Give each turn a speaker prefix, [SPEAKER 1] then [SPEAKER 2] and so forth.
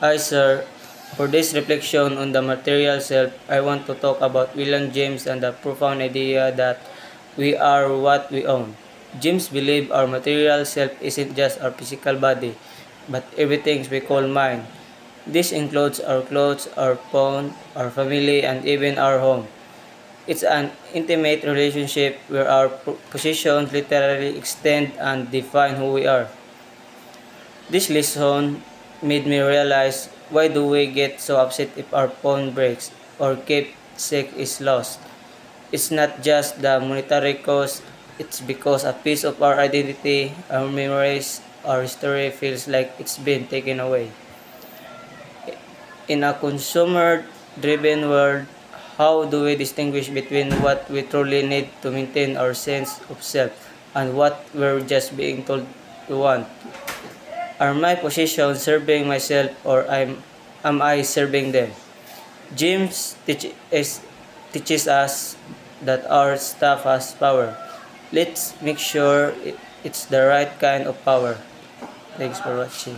[SPEAKER 1] Hi sir, for this reflection on the material self, I want to talk about William James and the profound idea that we are what we own. James believed our material self isn't just our physical body, but everything we call mine. This includes our clothes, our phone, our family, and even our home. It's an intimate relationship where our possessions literally extend and define who we are. This lesson made me realize, why do we get so upset if our phone breaks or keepsake is lost? It's not just the monetary cost, it's because a piece of our identity, our memories, our history feels like it's been taken away. In a consumer-driven world, how do we distinguish between what we truly need to maintain our sense of self and what we're just being told we want? Are my possessions serving myself, or am I serving them? James teaches us that our stuff has power. Let's make sure it's the right kind of power. Thanks for watching.